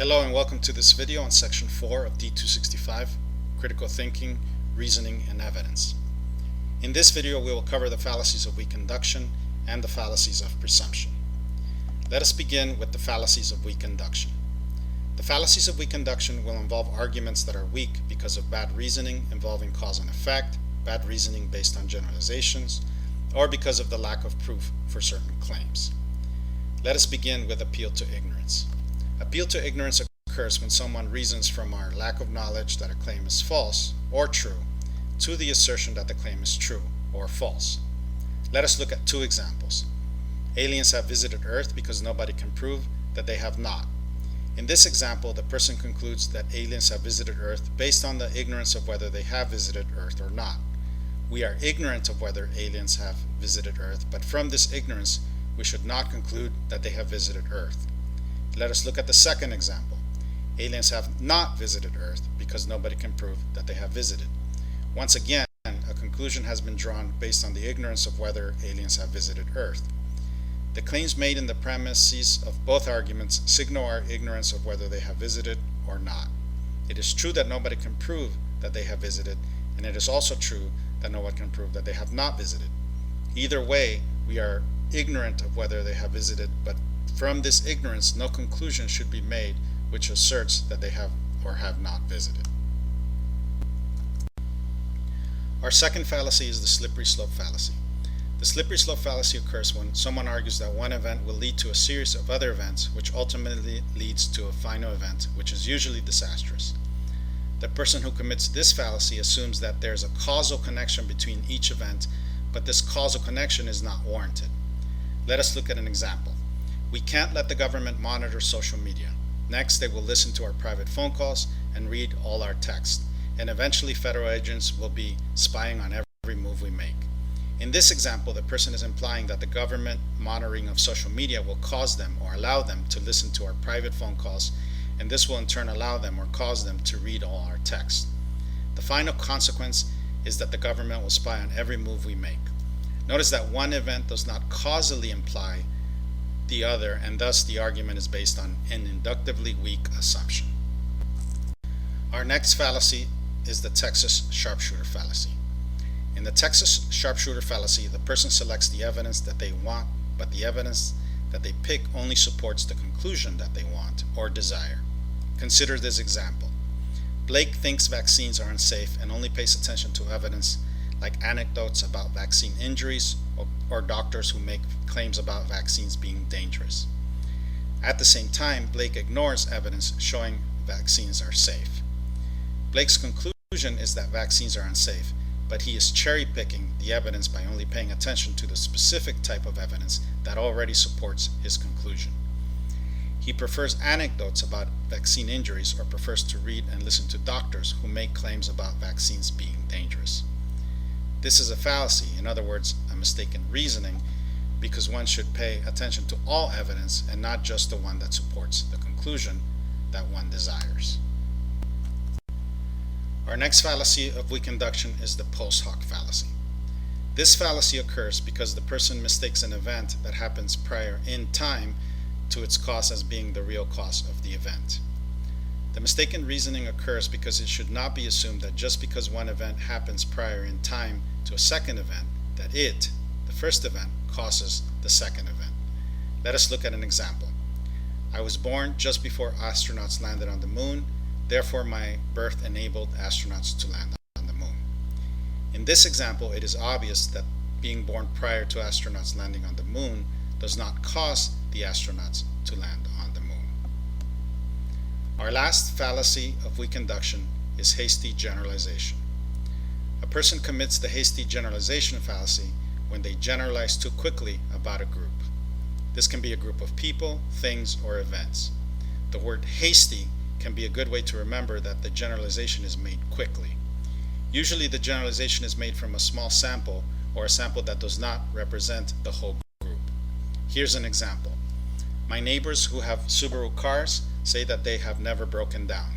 Hello and welcome to this video on Section 4 of D265, Critical Thinking, Reasoning, and Evidence. In this video we will cover the fallacies of weak induction and the fallacies of presumption. Let us begin with the fallacies of weak induction. The fallacies of weak induction will involve arguments that are weak because of bad reasoning involving cause and effect, bad reasoning based on generalizations, or because of the lack of proof for certain claims. Let us begin with appeal to ignorance. Appeal to ignorance occurs when someone reasons from our lack of knowledge that a claim is false or true to the assertion that the claim is true or false. Let us look at two examples. Aliens have visited Earth because nobody can prove that they have not. In this example, the person concludes that aliens have visited Earth based on the ignorance of whether they have visited Earth or not. We are ignorant of whether aliens have visited Earth, but from this ignorance, we should not conclude that they have visited Earth. Let us look at the second example. Aliens have not visited Earth because nobody can prove that they have visited. Once again, a conclusion has been drawn based on the ignorance of whether aliens have visited Earth. The claims made in the premises of both arguments signal our ignorance of whether they have visited or not. It is true that nobody can prove that they have visited, and it is also true that no one can prove that they have not visited. Either way, we are ignorant of whether they have visited, but from this ignorance, no conclusion should be made which asserts that they have or have not visited. Our second fallacy is the slippery slope fallacy. The slippery slope fallacy occurs when someone argues that one event will lead to a series of other events which ultimately leads to a final event, which is usually disastrous. The person who commits this fallacy assumes that there is a causal connection between each event, but this causal connection is not warranted. Let us look at an example. We can't let the government monitor social media. Next, they will listen to our private phone calls and read all our texts. And eventually, federal agents will be spying on every move we make. In this example, the person is implying that the government monitoring of social media will cause them or allow them to listen to our private phone calls, and this will in turn allow them or cause them to read all our texts. The final consequence is that the government will spy on every move we make. Notice that one event does not causally imply the other, and thus the argument is based on an inductively weak assumption. Our next fallacy is the Texas sharpshooter fallacy. In the Texas sharpshooter fallacy, the person selects the evidence that they want, but the evidence that they pick only supports the conclusion that they want or desire. Consider this example. Blake thinks vaccines are unsafe and only pays attention to evidence like anecdotes about vaccine injuries or doctors who make claims about vaccines being dangerous. At the same time, Blake ignores evidence showing vaccines are safe. Blake's conclusion is that vaccines are unsafe, but he is cherry-picking the evidence by only paying attention to the specific type of evidence that already supports his conclusion. He prefers anecdotes about vaccine injuries or prefers to read and listen to doctors who make claims about vaccines being dangerous. This is a fallacy, in other words, a mistaken reasoning, because one should pay attention to all evidence and not just the one that supports the conclusion that one desires. Our next fallacy of weak induction is the post hoc fallacy. This fallacy occurs because the person mistakes an event that happens prior in time to its cause as being the real cause of the event. The mistaken reasoning occurs because it should not be assumed that just because one event happens prior in time to a second event, that it, the first event, causes the second event. Let us look at an example. I was born just before astronauts landed on the moon, therefore my birth enabled astronauts to land on the moon. In this example, it is obvious that being born prior to astronauts landing on the moon does not cause the astronauts to land on the moon. Our last fallacy of weak induction is hasty generalization. A person commits the hasty generalization fallacy when they generalize too quickly about a group. This can be a group of people, things, or events. The word hasty can be a good way to remember that the generalization is made quickly. Usually the generalization is made from a small sample or a sample that does not represent the whole group. Here's an example. My neighbors who have Subaru cars say that they have never broken down.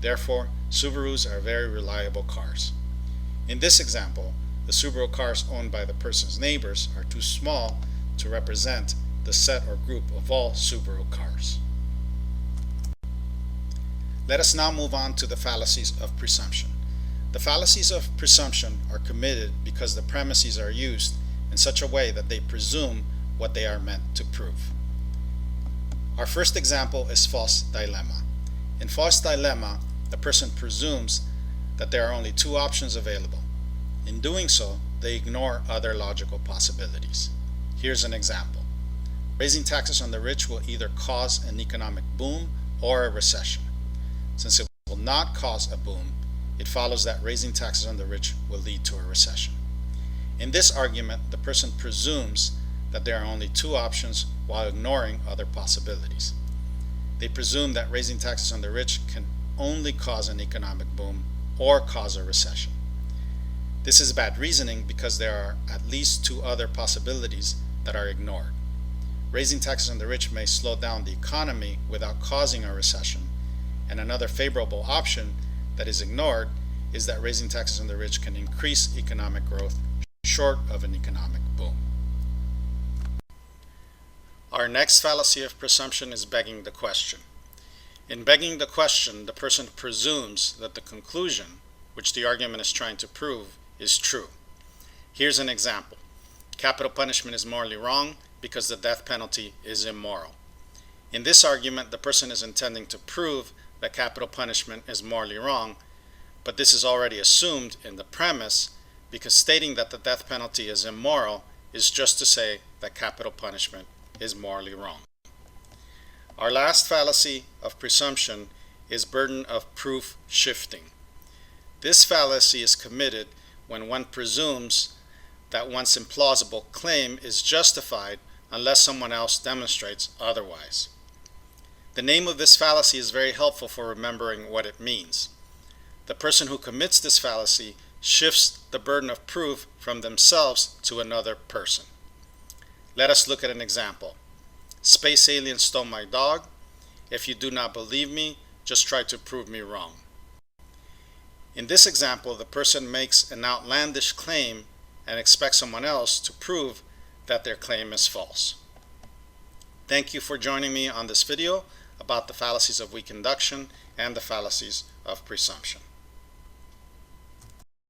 Therefore, Subarus are very reliable cars. In this example, the Subaru cars owned by the person's neighbors are too small to represent the set or group of all Subaru cars. Let us now move on to the fallacies of presumption. The fallacies of presumption are committed because the premises are used in such a way that they presume what they are meant to prove. Our first example is false dilemma. In false dilemma, the person presumes that there are only two options available. In doing so, they ignore other logical possibilities. Here's an example. Raising taxes on the rich will either cause an economic boom or a recession. Since it will not cause a boom, it follows that raising taxes on the rich will lead to a recession. In this argument, the person presumes that there are only two options while ignoring other possibilities. They presume that raising taxes on the rich can only cause an economic boom or cause a recession. This is bad reasoning because there are at least two other possibilities that are ignored. Raising taxes on the rich may slow down the economy without causing a recession, and another favorable option that is ignored is that raising taxes on the rich can increase economic growth short of an economic boom. Our next fallacy of presumption is begging the question. In begging the question, the person presumes that the conclusion, which the argument is trying to prove, is true. Here's an example. Capital punishment is morally wrong because the death penalty is immoral. In this argument, the person is intending to prove that capital punishment is morally wrong, but this is already assumed in the premise because stating that the death penalty is immoral is just to say that capital punishment is morally wrong. Our last fallacy of presumption is burden of proof shifting. This fallacy is committed when one presumes that one's implausible claim is justified unless someone else demonstrates otherwise. The name of this fallacy is very helpful for remembering what it means. The person who commits this fallacy shifts the burden of proof from themselves to another person. Let us look at an example. Space aliens stole my dog. If you do not believe me, just try to prove me wrong. In this example, the person makes an outlandish claim and expects someone else to prove that their claim is false. Thank you for joining me on this video about the fallacies of weak induction and the fallacies of presumption.